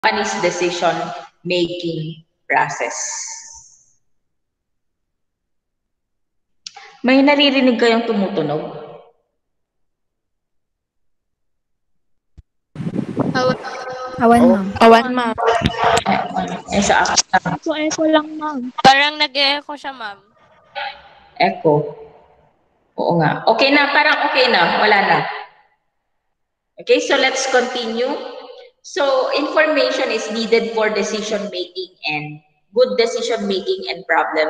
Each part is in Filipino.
company's decision-making process. May naririnig kayong tumutunog? Awan, ma'am. Awan, ma'am. Sa akin. Echo lang, ma'am. Parang nag-echo siya, ma'am. Echo. Oo nga. Okay na, parang okay na. Wala na. Okay, so let's continue. So, information is needed for decision-making and good decision-making and problem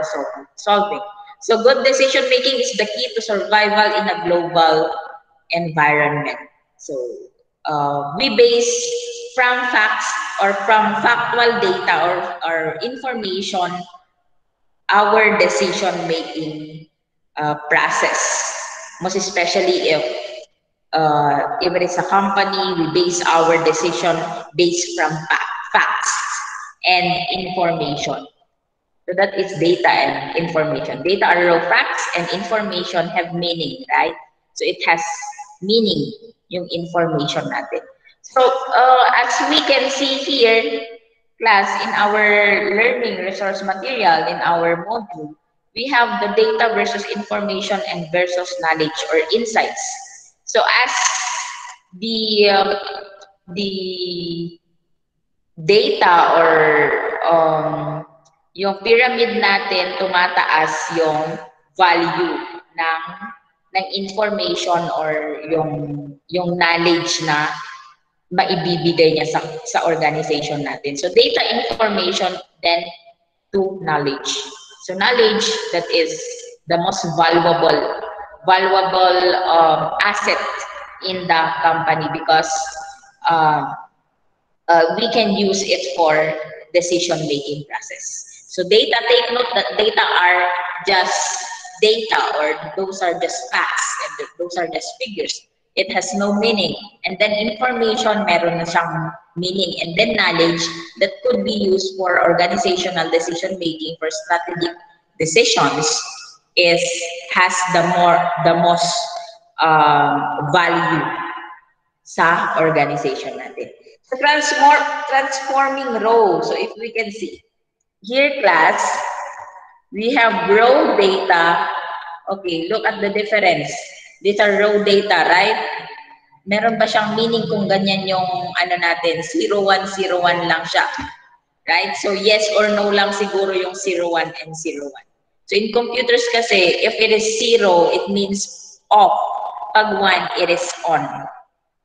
solving. So, good decision-making is the key to survival in a global environment. So, we base from facts or from factual data or information our decision-making process. Most especially if it is a company, we base our decision based from facts and information. So that is data and information. Data are raw facts and information have meaning, right? So it has meaning, yung information natin. So as we can see here, class, in our learning resource material, in our module, we have the data versus information and versus knowledge or insights. So as the data or yung pyramid natin tumataas yung value ng information or yung knowledge na maibibigay niya sa organization natin. So data, information, then to knowledge. So knowledge, that is the most valuable asset in the company because we can use it for decision-making process. So data, take note that data are just data or those are just facts and those are just figures. It has no meaning. And then information, meron na siyang meaning. And then knowledge that could be used for organizational decision-making for strategic decisions has the most value sa organization natin. So transforming raw. So if we can see here, class, we have raw data. Okay, look at the difference. These are raw data, right? Meron ba siyang meaning kung ganyan yung ano natin, 0101 lang siya? Right? So yes or no lang siguro yung 01 and 01. So in computers kasi, if it is 0, it means off. Pag 1, it is on.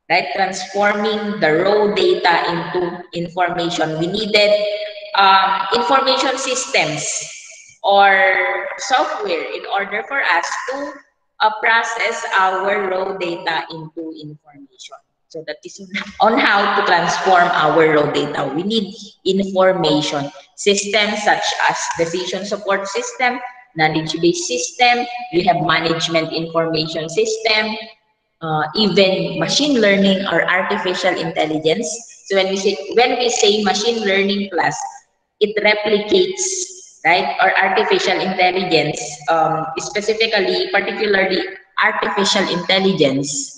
Right? Transforming the raw data into information. We needed information systems or software in order for us to process our raw data into information. So that is on how to transform our raw data. We need information systems such as decision support system, knowledge-based system, we have management information system, even machine learning or artificial intelligence. So when we say machine learning class, it replicates, right, or artificial intelligence, particularly artificial intelligence.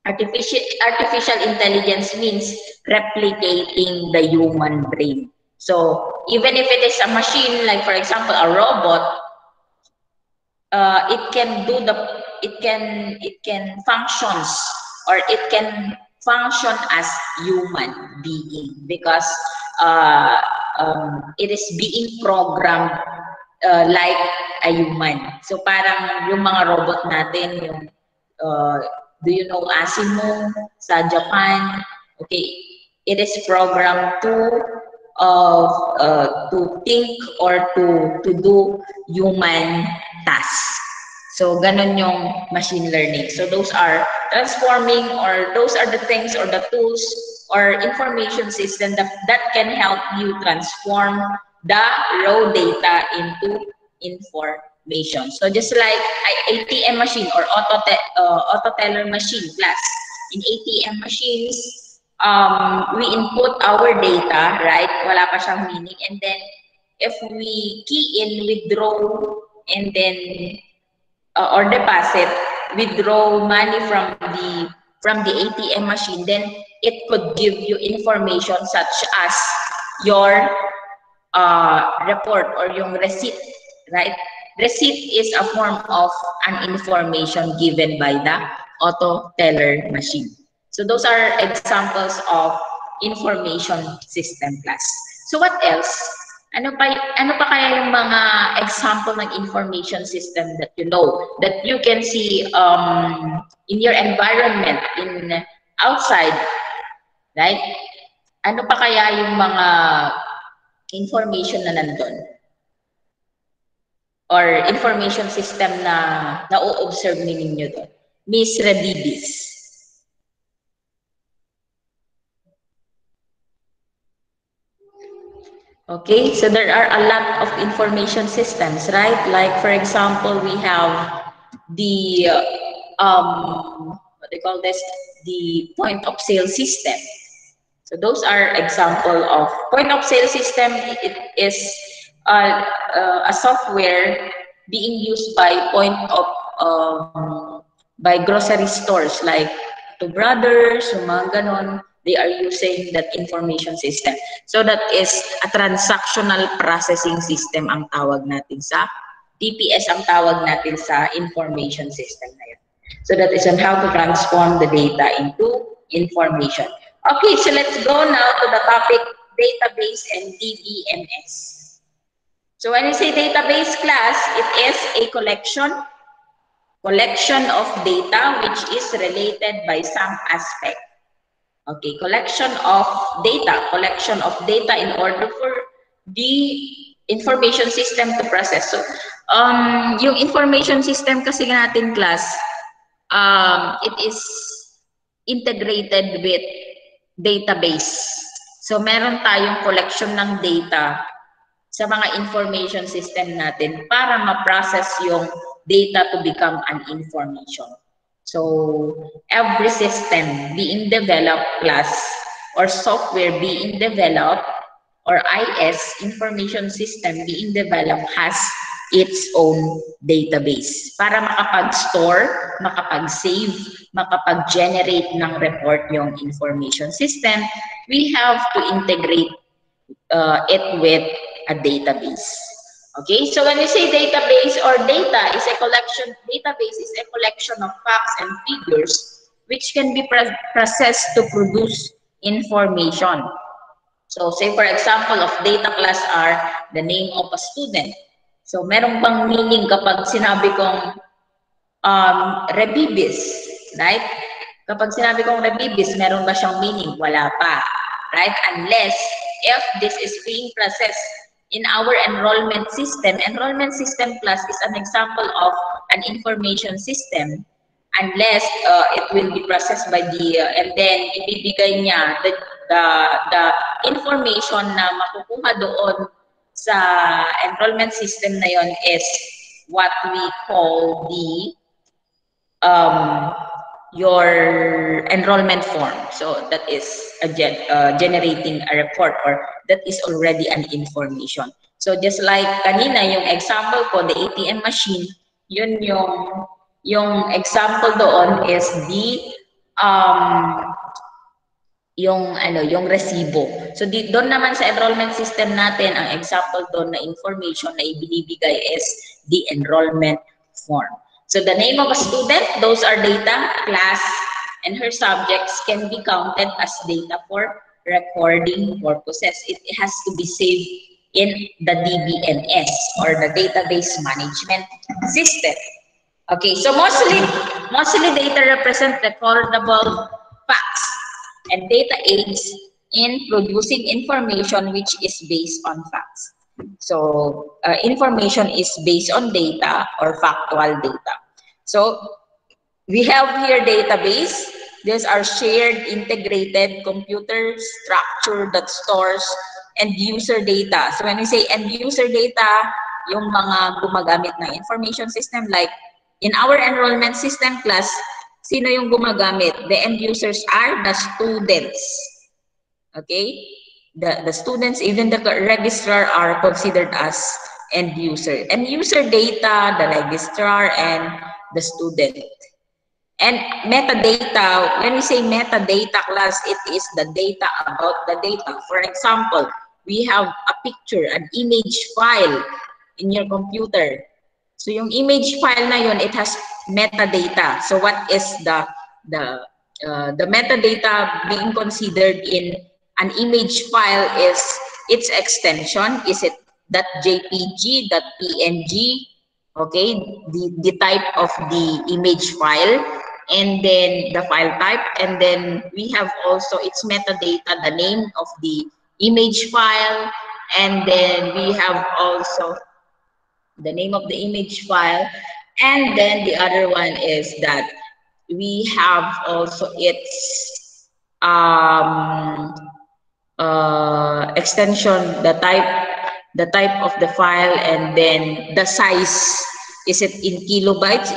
Artificial intelligence means replicating the human brain. So even if it is a machine, like for example a robot, it can function as human being because it is being programmed like a human. So parang yung mga robot natin, yung do you know Asimo sa Japan? Okay, it is programmed to think or to do human tasks. So ganon yung machine learning. So those are transforming, or those are the things or the tools or information system that can help you transform the raw data into information. So just like ATM machine or auto teller machine class. In ATM machines, we input our data, right? Wala pa siyang meaning. And then if we key in withdraw and then or deposit, withdraw money from the from the ATM machine, then it could give you information such as your report or yung receipt, right? Receipt is a form of an information given by the auto teller machine. So those are examples of information system class. So what else? Ano pa kaya yung mga example ng information system that you know, that you can see in your environment, in outside, right? Ano pa kaya yung mga information na nandun? Or information system na na-observe ninyo doon? Miss Radibis. Okay, so there are a lot of information systems, right? Like, for example, we have the, what they call this, the point of sale system. So those are example of point of sale system. It is a software being used by by grocery stores like Two Brothers, mga ganon. They are using that information system. So that is a transactional processing system ang tawag natin sa TPS, ang tawag natin sa information system na yun. So that is on how to transform the data into information. Okay, so let's go now to the topic database and DBMS. So when we say database class, it is a collection of data which is related by some aspect. Okay, collection of data in order for the information system to process. So, yung information system kasi natin class, it is integrated with database. So, meron tayong collection ng data sa mga information system natin para ma-process yung data to become an information. So, every system being developed class or software being developed or IS, information system being developed has its own database para makapag-store, makapag-save, makapag-generate ng report yung information system. We have to integrate it with a database. Okay, so when we say database or database is a collection of facts and figures which can be processed to produce information. So say for example of data class are the name of a student. So merong bang meaning kapag sinabi kong Rebibis, right? Kapag sinabi kong Rebibis, meron ba siyang meaning? Wala pa, right? Unless if this is being processed in our enrollment system class is an example of an information system unless it will be processed by the and then ibibigay niya the information na makukuha doon sa enrollment system na yon is what we call the your enrollment form. So that is generating a report or that is already an information. So just like kanina yung example ko, the ATM machine, yun yung example doon is the yung resibo. So doon naman sa enrollment system natin, ang example doon na information na ibinibigay is the enrollment form. So the name of a student, those are data, class, and her subjects can be counted as data for recording purposes. It has to be saved in the DBMS or the database management system. Okay, so mostly data represent recordable facts and data aids in producing information which is based on facts. So information is based on data or factual data. So we have here database. These are shared integrated computer structure that stores end user data. So when we say end user data, yung mga gumagamit ng information system like in our enrollment system class, sino yung gumagamit? The end users are the students. Okay? The students, even the registrar are considered as end user. End user data, the registrar, and the student. And metadata, when we say metadata class, it is the data about the data. For example, we have a picture, an image file in your computer. So yung image file na yun, it has metadata. So what is the metadata being considered in an image file is its extension. Is it .jpg, .png, okay, the type of the image file, and then the file type, and then we have also its metadata, the name of the image file, and then we have also the name of the image file, and then the other one is that we have also its extension, the type of the file, and then the size. Is it in kilobytes?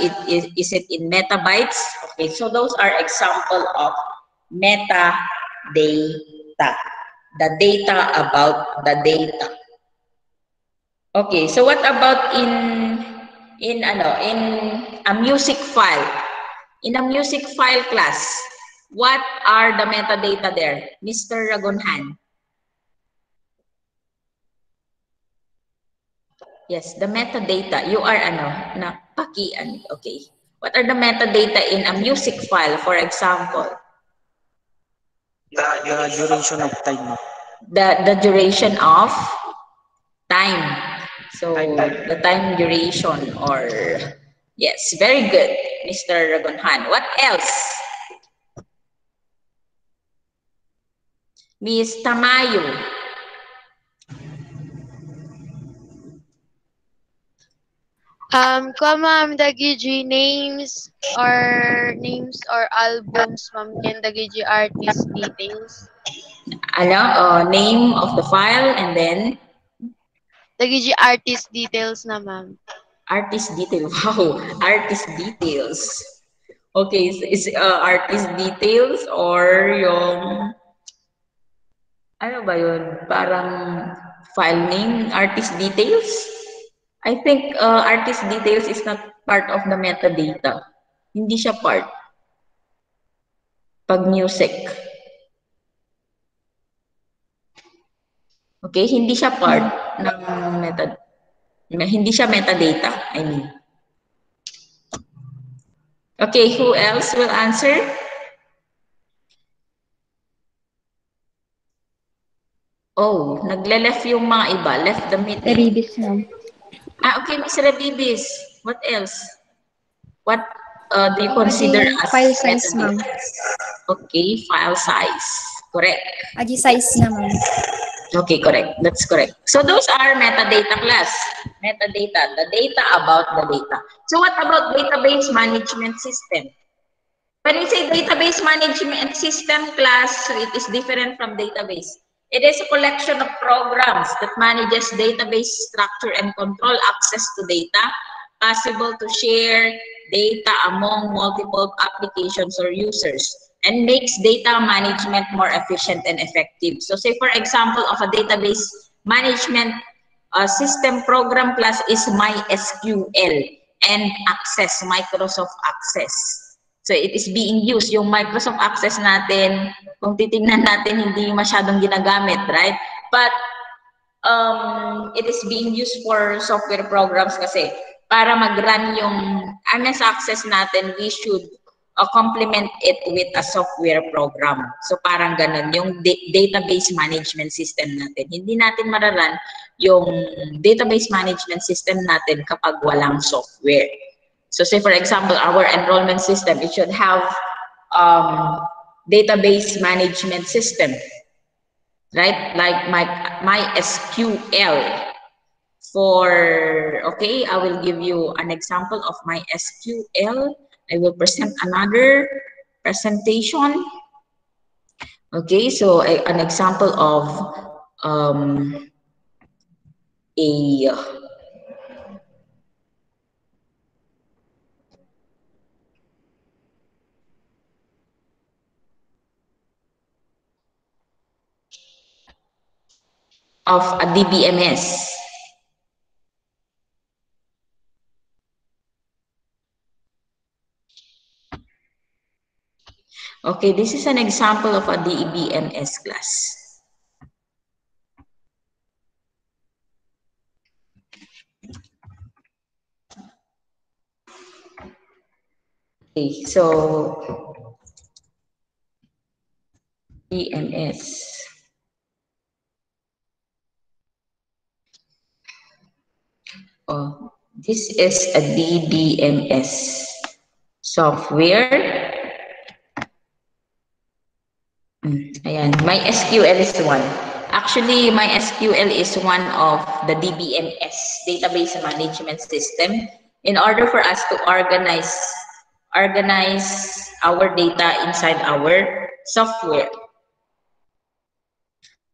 Is it in megabytes? Okay, so those are example of metadata, the data about the data. Okay, so what about in a music file? In a music file class, what are the metadata there, Mr. Ragonhan? Yes, the metadata. You are okay. What are the metadata in a music file, for example? The duration of time. The duration of time. So the time duration, or yes, very good, Mr. Ragonhan. What else? Miss Tamayo. Ma'am, dagiji names or albums, ma'am, and dagiji artist details. Name of the file, and then Dagiji artist details na, ma'am. artist detail. Wow, artist details. Okay, is artist details or yung ano ba yun? Parang file name, artist details? I think artist details is not part of the metadata. Hindi siya part. Pag music. Okay, hindi siya part ng hindi siya metadata, I mean. Okay, who else will answer? Oh, nagle-left yung mga iba. Left the meeting. Rebis, ma'am. Okay, Miss Rebibis. What else? What do you consider as File size, ma'am. Okay, file size. Correct. Aji size na, ma'am. Okay, correct. That's correct. So those are metadata class. Metadata, the data about the data. So what about database management system? When we say database management system class, so it is different from database. It is a collection of programs that manages database structure and control access to data, possible to share data among multiple applications or users, and makes data management more efficient and effective. So say for example of a database management system program class is MySQL and Access, Microsoft Access. So it is being used. Yung Microsoft Access natin, kung titingnan natin, hindi masyadong ginagamit, right? But it is being used for software programs kasi para mag-run yung MS Access natin, we should complement it with a software program. So parang ganun, yung database management system natin. Hindi natin mararan yung database management system natin kapag walang software. So say for example, our enrollment system, it should have database management system, right? Like MySQL. Okay, I will give you an example of MySQL. I will present another presentation. Okay, so an example of a DBMS. Okay, this is an example of a DBMS class. Okay, so DBMS. Oh, this is a DBMS software. Ayan, MySQL is one. Actually, MySQL is one of the DBMS, database management system. In order for us to organize our data inside our software.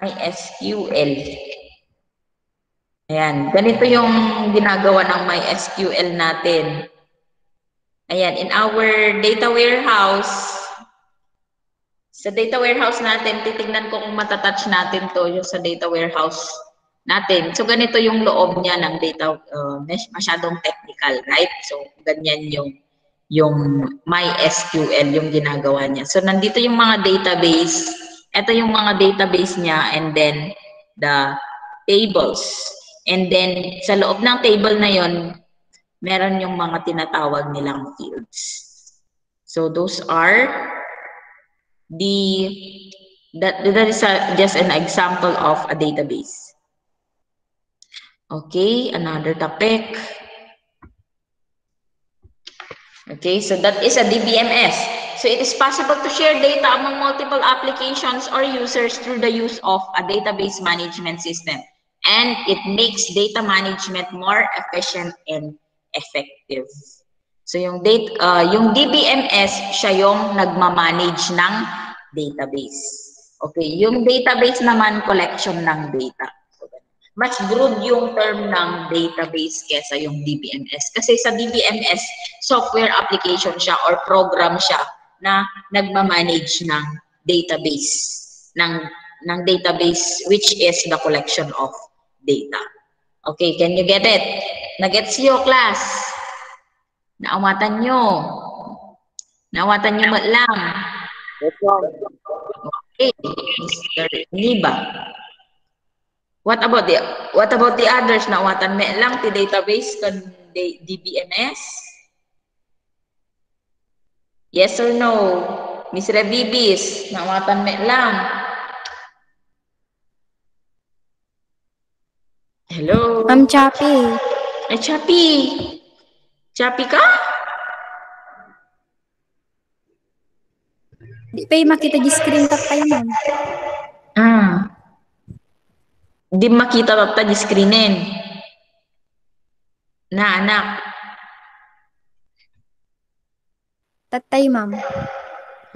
MySQL. Ayan, ganito yung ginagawa ng MySQL natin. Ayan, in our data warehouse, sa data warehouse natin, titignan ko kung matatouch natin to yung sa data warehouse natin. So, ganito yung loob niya ng data, masyadong technical, right? So, ganyan yung MySQL, yung ginagawa niya. So, nandito yung mga database. Ito yung mga database niya and then the tables. And then, sa loob ng table na yon, meron yung mga tinatawag nilang fields. So, those are that is just an example of a database. Okay, another topic. Okay, so that is a DBMS. So it is possible to share data among multiple applications or users through the use of a database management system. And it makes data management more efficient and effective. So yung DBMS, siya yung nagmamanage ng database. Okay, yung database naman, collection ng data. Mas broad yung term ng database kesa yung DBMS. Kasi sa DBMS, software application siya or program siya na nagmamanage ng database. Ng database which is the collection of data. Okay, can you get it? Nagets nyo, class? Naawatan nyo? Naawatan nyo lang? Okay, Mr. Niba. What about the others? Naawatan me lang ti database kan DBMS? Yes or no? Miss Revibis, naawatan me lang. Hello? Ma'am Chappy. Ay, Chappy. Chappy ka? Di pa yung makita di screen tap tayo, ma'am. Di makita ta di screenin. Na, anak. Tatay, ma'am.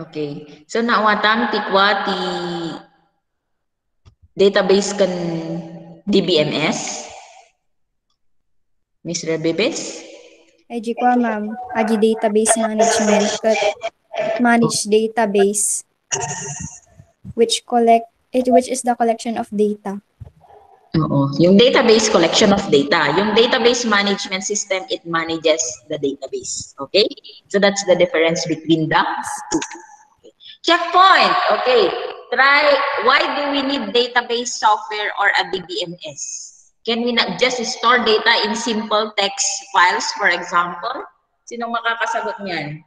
Okay. So, naawatan tikwa ti database kan DBMS? Miss Rebebes? Ay, ko, ma'am. Aji database management. Manage database. Which is the collection of data. Oo. Yung database, collection of data. Yung database management system, it manages the database. Okay? So, that's the difference between the two. Okay. Checkpoint. Okay. Why do we need database software or a DBMS? Can we not just store data in simple text files, for example? Sinong makakasagot niyan?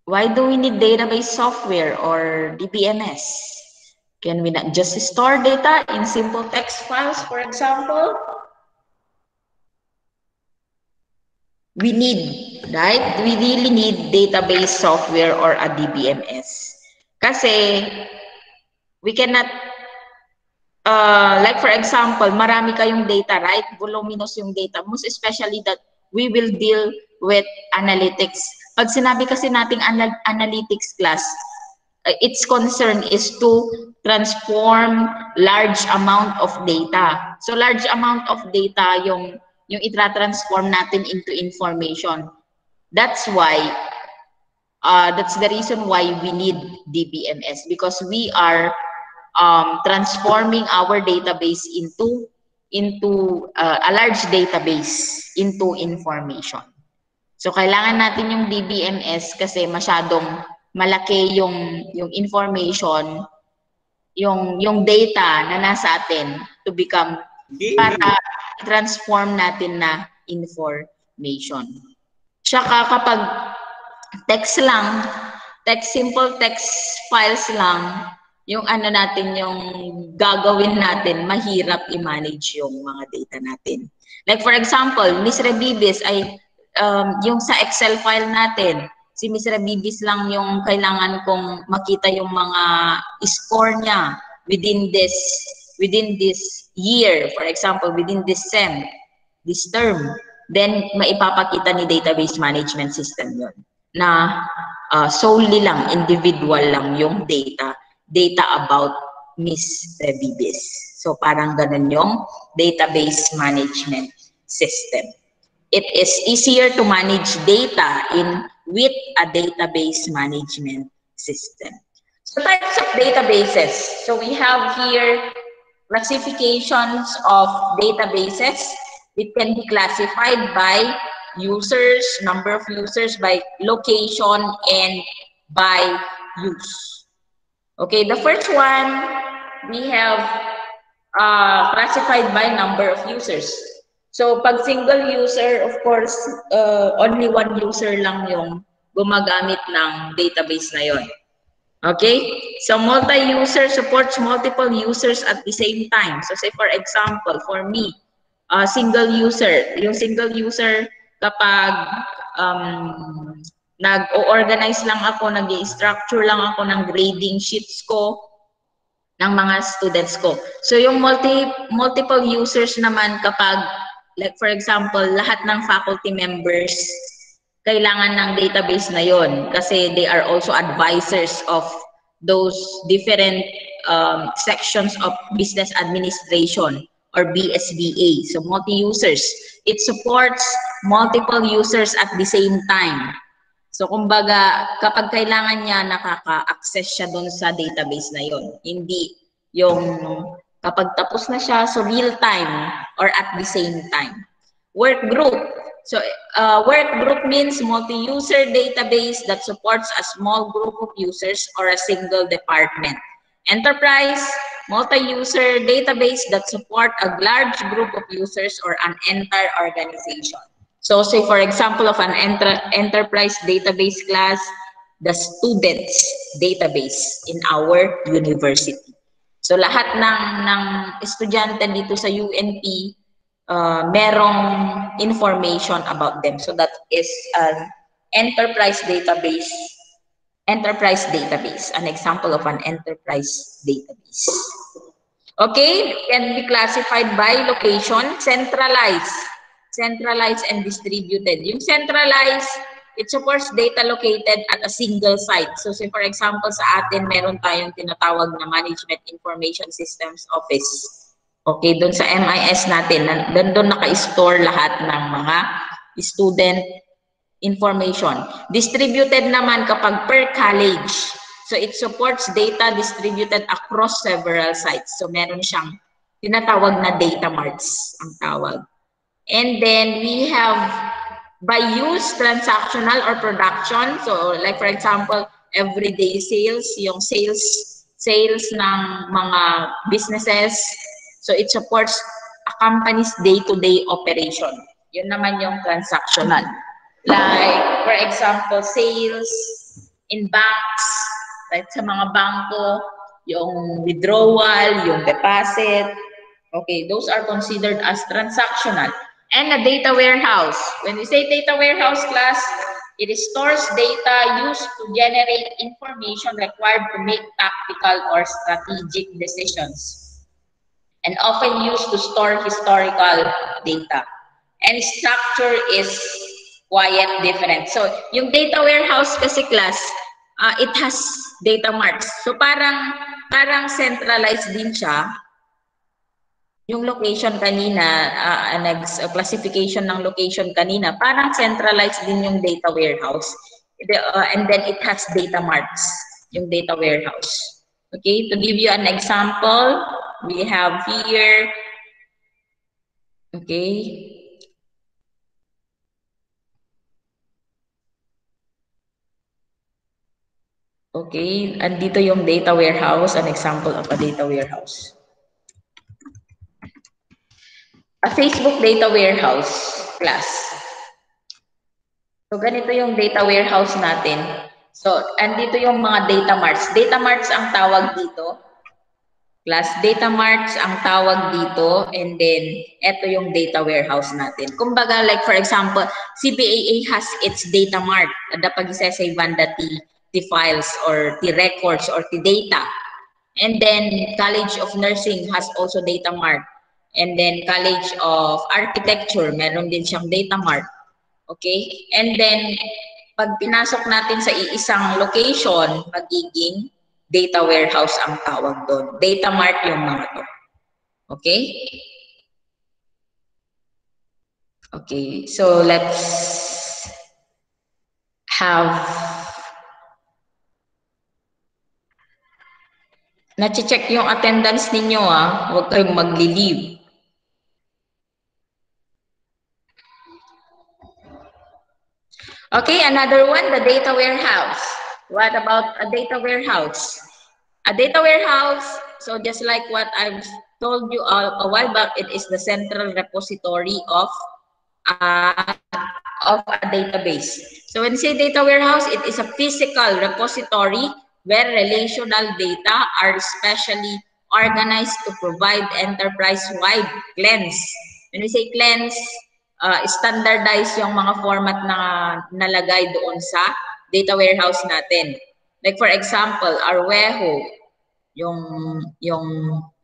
Why do we need database software or DBMS? Can we not just store data in simple text files, for example? We need, right? We really need database software or a DBMS. Kasi we cannot, like for example, marami kayong data, right? Voluminous yung data. Most especially that we will deal with analytics. Pag sinabi kasi nating analytics class, its concern is to transform large amount of data. So large amount of data yung itra-transform natin into information. That's why, that's the reason why we need DBMS, because we are transforming our database into a large database into information. So kailangan natin yung DBMS kasi masyadong malaki yung information, yung data na nasa atin to become para transform natin na information. Tsaka kapag text lang, simple text files lang, yung ano natin, yung gagawin natin, mahirap i-manage yung mga data natin. Like for example, Miss Rebibis ay yung sa Excel file natin, si Miss Rebibis lang yung kailangan kong makita yung mga score niya within this year, for example, within this term. Then maipapakita ni database management system yun na solely lang, individual lang yung data about Miss Rebibis. So parang ganun yung database management system. It is easier to manage data with a database management system. So types of databases. So we have here classifications of databases. It can be classified by users, number of users, by location, and by use. Okay, the first one, we have classified by number of users. So pag single user, of course, only one user lang yung gumagamit ng database na yon. Okay, so multi-user supports multiple users at the same time. So say for example, for me, single user, yung single user kapag nag-organize lang ako, nag-structure lang ako ng grading sheets ko ng mga students ko. So yung multiple users naman kapag, like for example, lahat ng faculty members kailangan ng database na yon kasi they are also advisors of those different sections of business administration or BSBA. So multi-users. It supports multiple users at the same time. So kumbaga, kapag kailangan niya, nakaka-access siya doon sa database na yon. Hindi yung kapag tapos na siya, so real time or at the same time. Work group. So work group means multi-user database that supports a small group of users or a single department. Enterprise, multi-user database that support a large group of users or an entire organization. So say for example of an enterprise database class, the students database in our university. So lahat ng estudyante dito sa UNP, merong information about them. So that is an enterprise database. Enterprise database, an example of an enterprise database. Okay, can be classified by location, centralized and distributed. Yung centralized, it supports data located at a single site. So say for example, sa atin meron tayong tinatawag na Management Information Systems Office. Okay, doon sa MIS natin, doon naka-store lahat ng mga student information. Distributed naman kapag per college. So it supports data distributed across several sites. So meron siyang tinatawag na data marts ang tawag. And then we have by use, transactional or production. So like for example, everyday sales, yung sales ng mga businesses. So it supports a company's day-to-day operation. Yun naman yung transactional. Like for example, sales in banks, like sa mga bangko, yung withdrawal, yung deposit. Okay, those are considered as transactional. And a data warehouse. When we say data warehouse class, it stores data used to generate information required to make tactical or strategic decisions, and often used to store historical data. And structure is quite different. So, yung data warehouse kasi class, it has data marts. So, parang centralized din siya. Yung location kanina, classification ng location kanina, parang centralized din yung data warehouse. And then it has data marts, yung data warehouse. Okay, to give you an example, we have here, okay, Okay, andito yung data warehouse, an example of a data warehouse. A Facebook data warehouse class. So ganito yung data warehouse natin. So andito yung mga data marts. Data marts ang tawag dito. Class data marts ang tawag dito, and then ito yung data warehouse natin. Kumbaga, like for example, CBAA has its data mart. Ada pag-isesay banda the files or the records or the data. And then College of Nursing has also data mart. And then College of Architecture, meron din siyang data mart. Okay? And then pag pinasok natin sa iisang location, magiging data warehouse ang tawag doon. Data mart yung mga to. Okay? Okay, so let's have na-check yung attendance ninyo huwag kayong magli-leave. Okay, another one, the data warehouse. What about a data warehouse? A data warehouse, so just like what I've told you a while back, it is the central repository of a database. So when you say data warehouse, it is a physical repository where relational data are specially organized to provide enterprise-wide cleanse. When we say cleanse, standardize yung mga format na nalagay doon sa data warehouse natin. Like for example, Arwejo, yung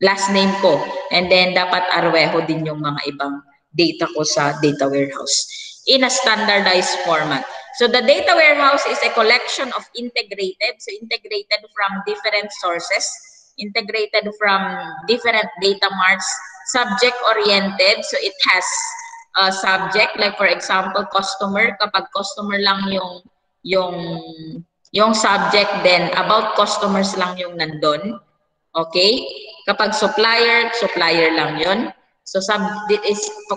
last name ko, and then dapat Arwejo din yung mga ibang data ko sa data warehouse in a standardized format. So the data warehouse is a collection of integrated from different sources, integrated from different data marts, subject-oriented, so it has a subject, like for example, customer, kapag customer lang yung subject, then about customers lang yung nandun. Okay? Kapag supplier, supplier lang yun. So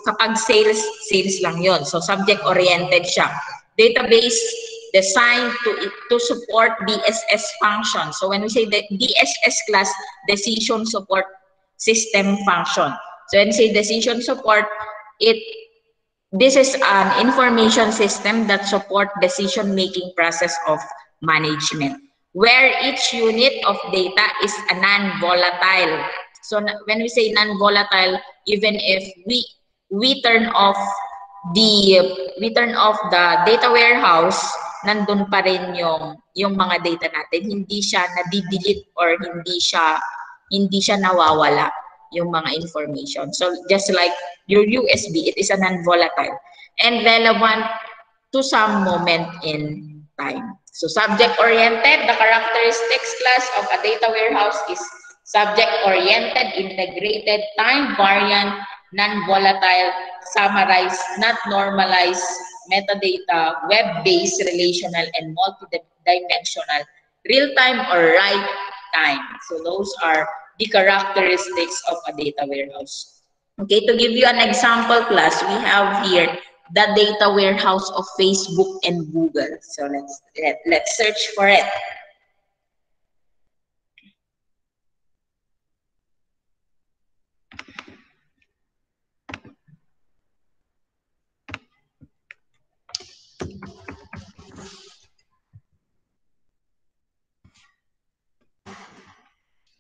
kapag sales lang yun. So subject-oriented siya. Database designed to support DSS function. So when we say the DSS class, decision support system function. So when we say decision support, this is an information system that support decision-making process of management, where each unit of data is a non-volatile. So when we say non-volatile, even if we turn off the data warehouse, nandun pa rin yung mga data natin, hindi siya na-delete or hindi siya nawawala yung mga information. So just like your USB, it is a non-volatile and relevant to some moment in time. So subject-oriented, the characteristics class of a data warehouse is subject-oriented, integrated, time-variant, non-volatile, summarized, not normalized, metadata, web-based, relational, and multidimensional, real-time or right-time. So those are the characteristics of a data warehouse. Okay, to give you an example class, we have here the data warehouse of Facebook and Google. So let's search for it.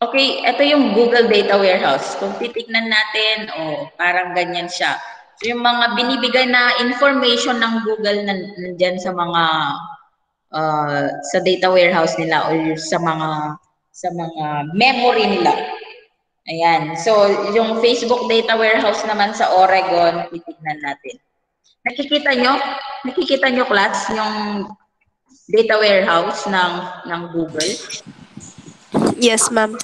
Okay, ito yung Google Data Warehouse. Kung titignan natin, parang ganyan siya. So yung mga binibigay na information ng Google nandyan sa mga sa data warehouse nila or sa mga memory nila. Ayan. So yung Facebook Data Warehouse naman sa Oregon, titignan natin. Nakikita nyo class yung data warehouse ng Google? Yes, ma'am.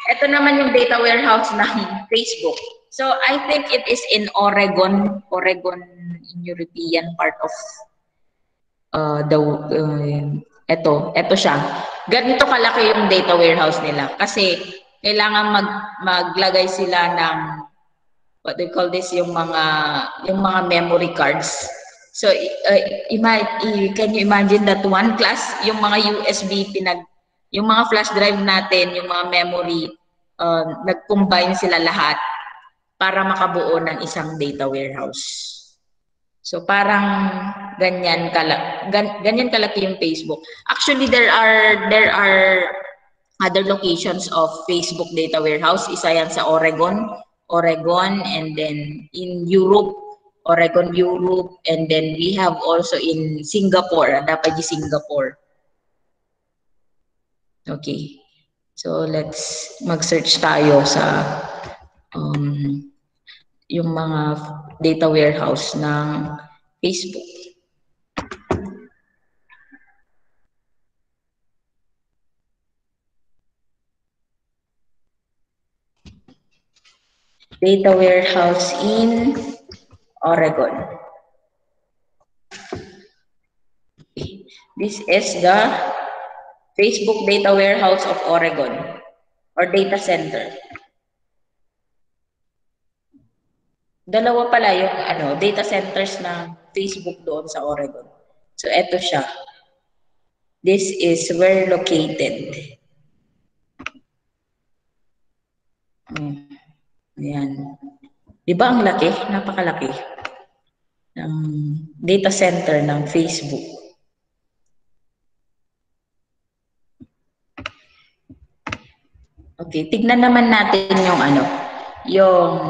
Ito naman yung data warehouse ng Facebook. So I think it is in Oregon in European part of ito siya. Ganito kalaki yung data warehouse nila kasi kailangan maglagay sila ng what they call this, yung mga memory cards So, can you imagine that one class, yung mga USB yung mga flash drive natin, yung mga memory, nag-combine sila lahat para makabuo ng isang data warehouse. So parang ganyan kalaki yung Facebook. Actually, there are other locations of Facebook data warehouse. Isa yan sa Oregon, and then in Europe, Oregon, Europe, and then we have also in Singapore, Adapagi, Singapore. Okay. So let's mag-search tayo sa yung mga data warehouse ng Facebook. Data warehouse in Oregon. Okay. This is the Facebook data warehouse of Oregon or data center. Dalawa pala yung data centers ng Facebook doon sa Oregon. So eto siya. This is where located. Ayan. Di ba ang laki? Napakalaki ng data center ng Facebook. Okay, tignan naman natin yung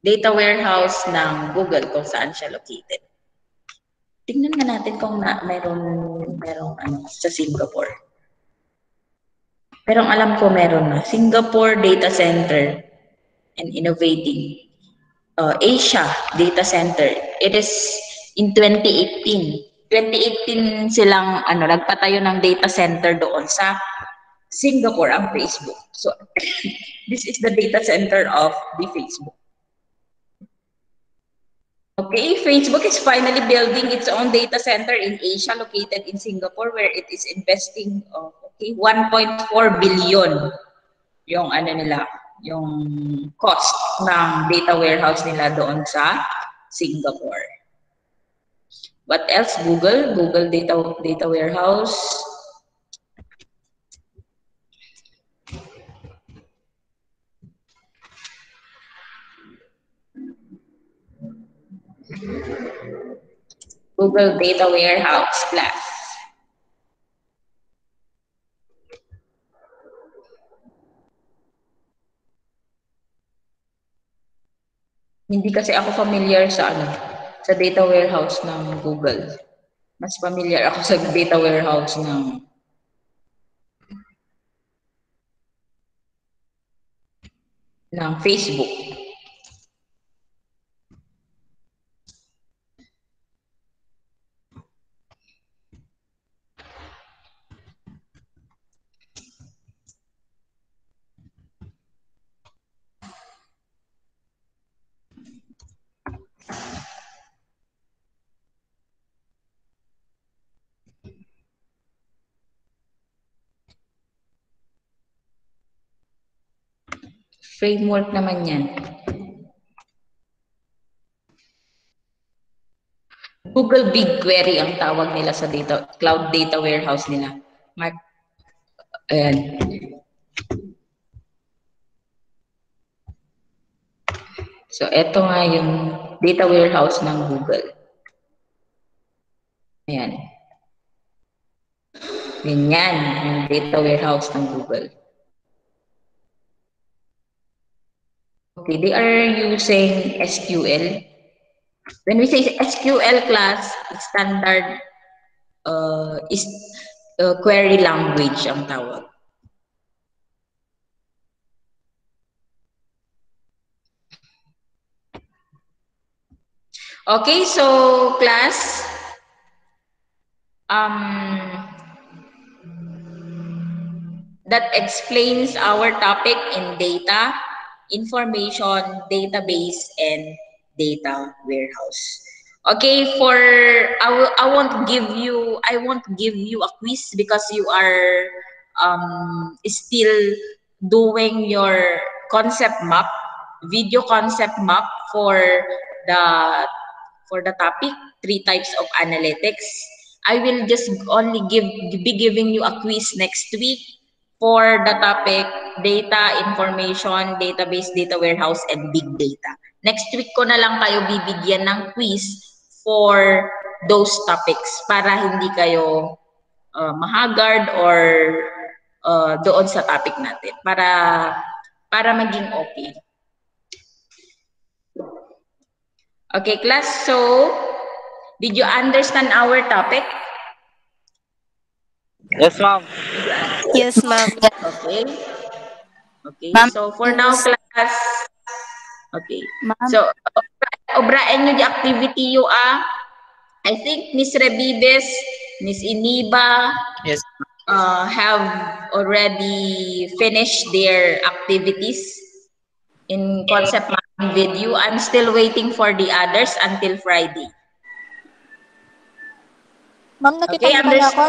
data warehouse ng Google kung saan siya located. Tignan nga natin kung merong sa Singapore. Pero ang alam ko meron na. Singapore Data Center and Innovating Asia Data Center. It is in 2018. 2018 silang nagpatayo ng data center doon sa Singapore ang Facebook. So this is the data center of the Facebook. Okay, Facebook is finally building its own data center in Asia located in Singapore where it is investing 1.4 billion yung yung cost ng data warehouse nila doon sa Singapore. What else? Google data warehouse. Google data warehouse class. Hindi kasi ako familiar sa data warehouse ng Google. Mas familiar ako sa data warehouse ng Facebook. Framework naman yan. Google BigQuery ang tawag nila sa cloud data warehouse nila. Ayan. So, eto nga yung data warehouse ng Google. Ayan. Ganyan yung data warehouse ng Google. Okay, they are using SQL. When we say SQL class, standard is query language ang tawag. Okay, so class, that explains our topic in data, information, database, and data warehouse. Okay, I won't give you a quiz because you are still doing your concept map, video concept map for the for the topic, 3 types of analytics. I will just only be giving you a quiz next week for the topic data, information, database, data warehouse, and big data. Next week ko na lang kayo bibigyan ng quiz for those topics para hindi kayo mahagard or doon sa topic natin para maging okay. Okay, class. So, did you understand our topic? Yes, ma'am. Yes, ma'am. Okay. Okay. Ma'am, So, for now, class. Okay. Ma'am, So, obrain nyo di activity yung I think Miss Rebibes, Miss Iniba, Yes. have already finished their activities in concept mapping video. I'm still waiting for the others until Friday. Ma'am, Okay, nakita niyo ako?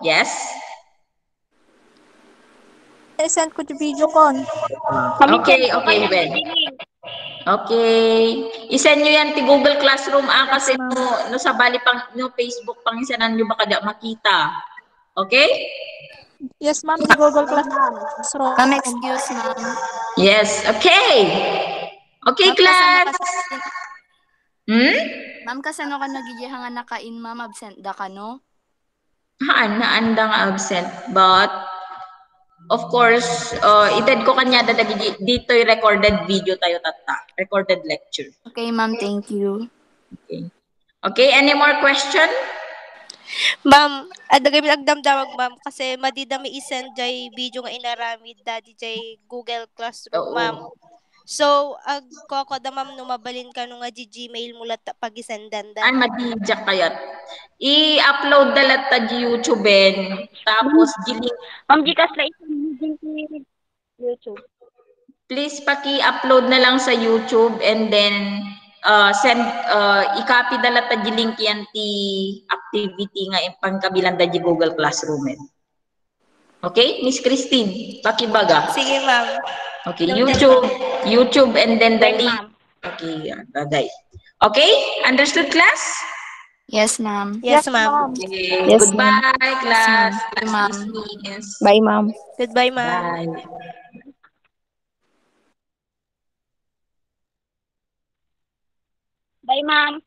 Yes. I-send ko yung video ko. Okay, Ben. Okay. I-send nyo yan ti Google Classroom kasi no sa bali pang no Facebook pang isanan nyo baka da makita. Okay? Yes, ma'am. Sa Google Classroom. ma'am, excuse, ma'am. Yes. Okay. Okay, Ma'am, class. Ma'am, kasano ka nagigihang nakain, ma'am, absent da ka, no? Naanda nga absent. But, of course, ited ko kanya dito yung recorded video tayo tata. Recorded lecture. Okay, ma'am, thank you. Okay. Okay, any more question? Ma'am, adagay nagdamdamag ma'am kasi madidami isend jay video nga inaramid dadi jay Google Classroom, Oo. ma'am. So, ko da ma'am numabalin ka no nga Gmail mo lat pag-isendan da. Ay, madijak kayat. I-upload dalat ta di YouTuben. Tapos, Ma'am, Gcash lang isang YouTube. please paki-upload na lang sa YouTube and then i-copy dalat ta di link yan ti activity nga pangkabilang da di Google Classroom. Okay? Miss Christine, pakibaga. Sige, ma'am. Okay, YouTube and then the link. Okay, bagay. Okay? Understood, class? Yes, ma'am. Yes, ma'am. Okay. Yes, Goodbye, class. Yes, ma'am. Dismiss. Bye, ma'am. Goodbye, ma'am. Bye. Bye, ma'am.